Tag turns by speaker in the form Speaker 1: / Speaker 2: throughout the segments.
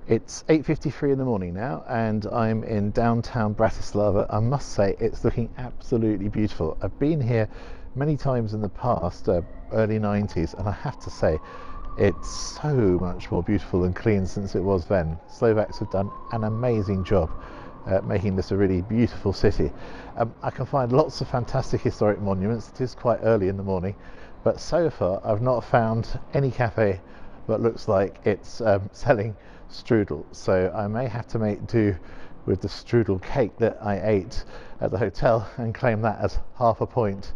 Speaker 1: It's 8:53 in the morning now, and I'm in downtown Bratislava. I must say it's looking absolutely beautiful. I've been here many times in the past, early 90s, and I have to say it's so much more beautiful and clean since it was then. Slovaks have done an amazing job making this a really beautiful city. I can find lots of fantastic historic monuments. It is quite early in the morning, but so far I've not found any cafe that looks like it's selling strudel, so I may have to make do with the strudel cake that I ate at the hotel and claim that as half a point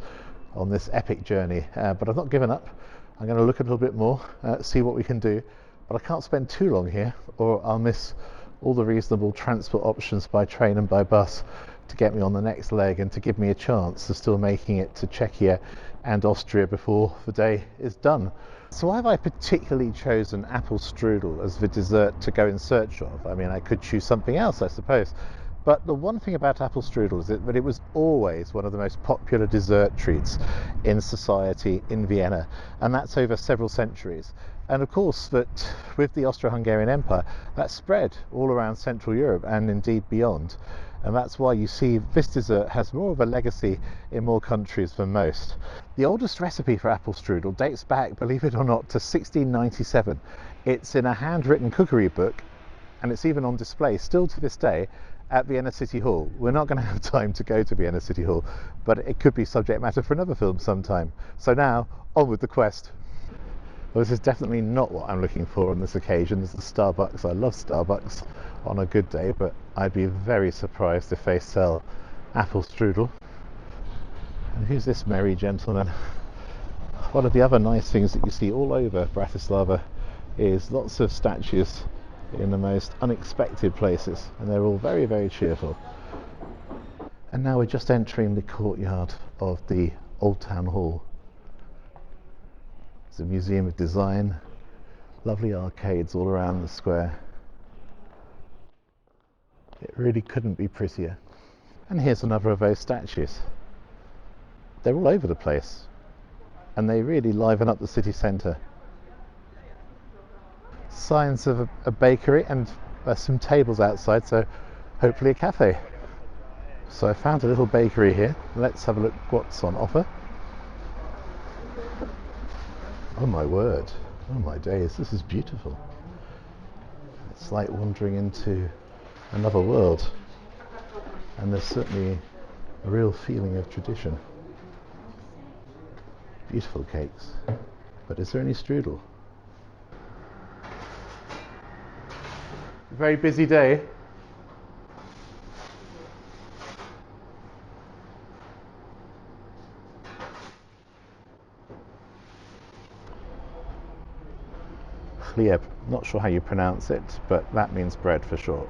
Speaker 1: on this epic journey. But I've not given up. I'm going to look a little bit more, see what we can do, but I can't spend too long here or I'll miss all the reasonable transport options by train and by bus to get me on the next leg and to give me a chance of still making it to Czechia and Austria before the day is done. So why have I particularly chosen apple strudel as the dessert to go in search of? I mean, I could choose something else, I suppose. But the one thing about apple strudel is that it was always one of the most popular dessert treats in society in Vienna, and that's over several centuries. And of course, that with the Austro-Hungarian Empire, that spread all around Central Europe and indeed beyond. And that's why you see this dessert has more of a legacy in more countries than most. The oldest recipe for apple strudel dates back, believe it or not, to 1697. It's in a handwritten cookery book, and it's even on display still to this day at Vienna City Hall. We're not going to have time to go to Vienna City Hall, but it could be subject matter for another film sometime. So now, on with the quest. Well, this is definitely not what I'm looking for on this occasion. This is Starbucks. I love Starbucks on a good day, but I'd be very surprised if they sell apple strudel. And who's this merry gentleman? One of the other nice things that you see all over Bratislava is lots of statues in the most unexpected places, and they're all very, very cheerful. And now we're just entering the courtyard of the Old Town Hall. It's a museum of design, lovely arcades all around the square. It really couldn't be prettier. And here's another of those statues. They're all over the place, and they really liven up the city centre. Signs of a bakery, and there's some tables outside, so hopefully a cafe. So I found a little bakery here. Let's have a look what's on offer. Oh my word, oh my days, this is beautiful. It's like wandering into another world, and there's certainly a real feeling of tradition. Beautiful cakes, but is there any strudel? Very busy day. Chlieb, not sure how you pronounce it, but that means bread for short.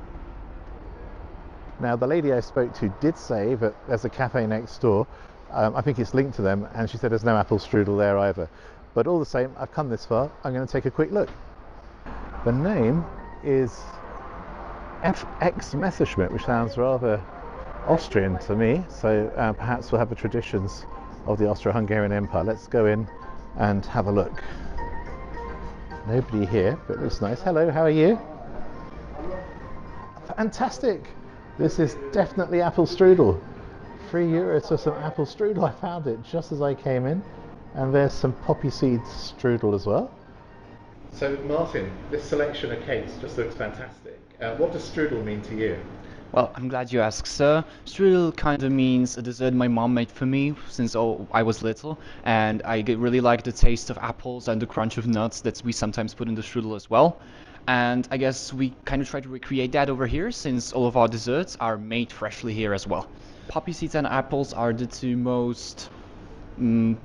Speaker 1: Now, the lady I spoke to did say that there's a cafe next door. I think it's linked to them, and she said there's no apple strudel there either. But all the same, I've come this far. I'm going to take a quick look. The name is FX Messerschmitt, which sounds rather Austrian to me, so perhaps we'll have the traditions of the Austro-Hungarian Empire. Let's go in and have a look. Nobody here, but it looks nice. Hello, how are you? Fantastic! This is definitely apple strudel. €3 for some apple strudel. I found it just as I came in, and there's some poppy seed strudel as well. So Martin, this selection of cakes just looks fantastic. What does strudel mean to you?
Speaker 2: Well, I'm glad you asked, sir. Strudel kind of means a dessert my mom made for me since I was little, and really like the taste of apples and the crunch of nuts that we sometimes put in the strudel as well. And I guess we kind of try to recreate that over here since all of our desserts are made freshly here as well. Poppy seeds and apples are the two most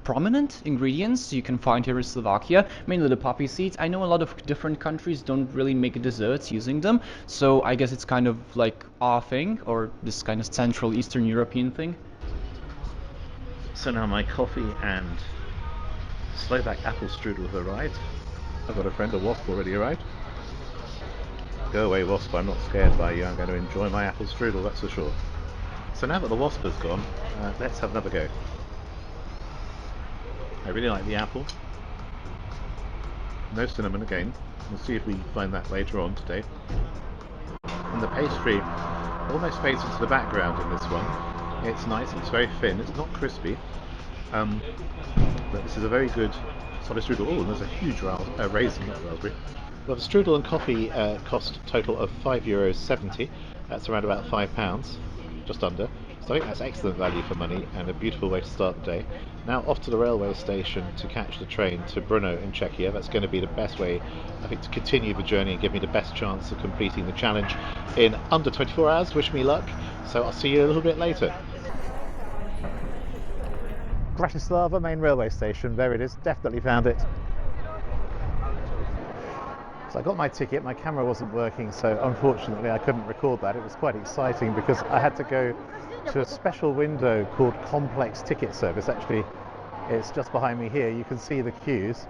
Speaker 2: prominent ingredients you can find here in Slovakia, mainly the poppy seeds. I know a lot of different countries don't really make desserts using them, so I guess it's kind of like our thing, or this kind of Central Eastern European thing.
Speaker 1: So now my coffee and Slovak apple strudel have arrived. I've got a friend, a wasp, already arrived. Go away, wasp, I'm not scared by you. I'm going to enjoy my apple strudel, that's for sure. So now that the wasp has gone, let's have another go. I really like the apple. No cinnamon again. We'll see if we find that later on today. And the pastry almost fades into the background in this one. It's nice, it's very thin, it's not crispy. But this is a very good solid strudel. Oh, and there's a huge raisin, not raspberry. Well, the strudel and coffee cost a total of €5.70. That's around about £5, just under. So I think that's excellent value for money and a beautiful way to start the day. Now off to the railway station to catch the train to Brno in Czechia. That's going to be the best way, I think, to continue the journey and give me the best chance of completing the challenge in under 24 hours. Wish me luck. So I'll see you a little bit later. Bratislava main railway station, there it is, definitely found it. So I got my ticket, my camera wasn't working, so unfortunately I couldn't record that. It was quite exciting because I had to go to a special window called Complex Ticket Service. Actually, it's just behind me here. You can see the queues.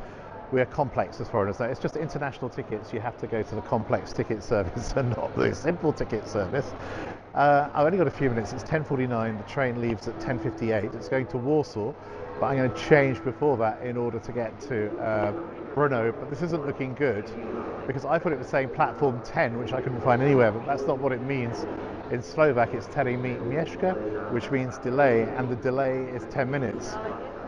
Speaker 1: We're complex as foreigners. Now, it's just international tickets. You have to go to the Complex Ticket Service and not the simple ticket service. I've only got a few minutes. It's 10:49. The train leaves at 10:58. It's going to Warsaw, but I'm going to change before that in order to get to Brno. But this isn't looking good because I thought it was saying platform 10, which I couldn't find anywhere, but that's not what it means. In Slovak, it's telling me mieszka, which means delay, and the delay is 10 minutes,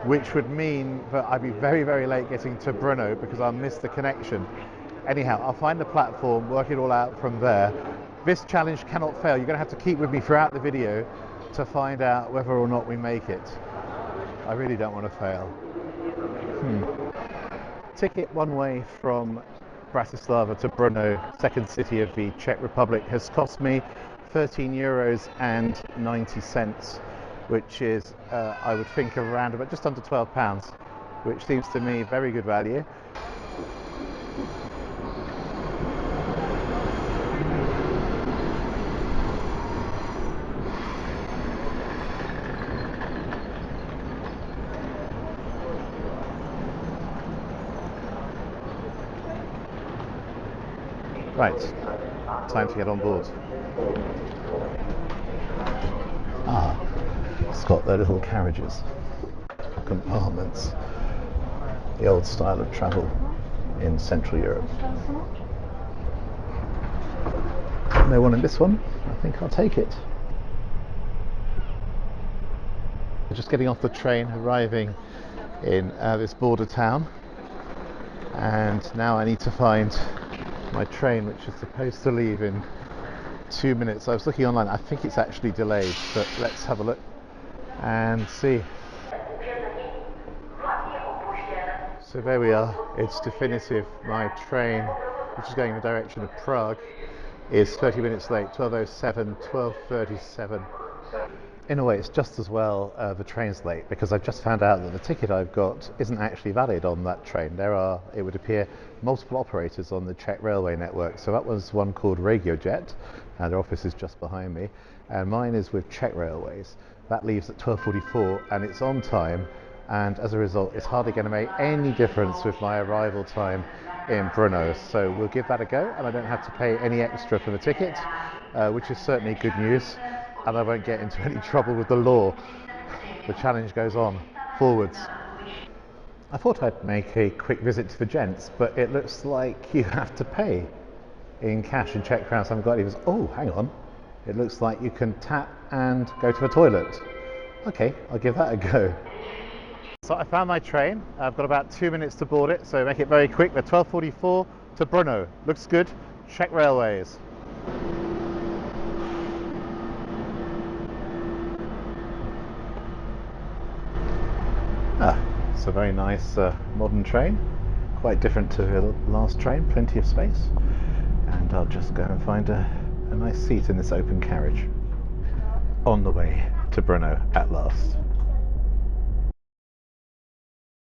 Speaker 1: which would mean that I'd be very, very late getting to Brno because I'll miss the connection. Anyhow, I'll find the platform, work it all out from there. This challenge cannot fail. You're going to have to keep with me throughout the video to find out whether or not we make it. I really don't want to fail. Ticket one way from Bratislava to Brno, second city of the Czech Republic, has cost me €13.90, which is, I would think, around about just under £12, which seems to me very good value. Right, time to get on board. It's got their little carriages, compartments, the old style of travel in Central Europe. No one in this one. I think I'll take it. Just getting off the train, arriving in this border town, and now I need to find my train, which is supposed to leave in 2 minutes. I was looking online, I think it's actually delayed, but let's have a look and see. So there we are, it's definitive. My train, which is going in the direction of Prague, is 30 minutes late, 12:07, 12:37. In a way, it's just as well the train's late, because I've just found out that the ticket I've got isn't actually valid on that train. There are, it would appear, multiple operators on the Czech railway network. So that was one called RegioJet, and their office is just behind me, and mine is with Czech Railways. That leaves at 12:44, and it's on time, and as a result, it's hardly going to make any difference with my arrival time in Brno. So we'll give that a go, and I don't have to pay any extra for the ticket, which is certainly good news. And I won't get into any trouble with the law. The challenge goes on, forwards. I thought I'd make a quick visit to the gents, but it looks like you have to pay in cash and Czech crowns. I haven't got any. Oh, hang on. It looks like you can tap and go to the toilet. Okay, I'll give that a go. So I found my train. I've got about 2 minutes to board it, so make it very quick. We're 12:44 to Brno. Looks good. Czech Railways. It's a very nice modern train, quite different to the last train, plenty of space, and I'll just go and find a nice seat in this open carriage on the way to Brno at last.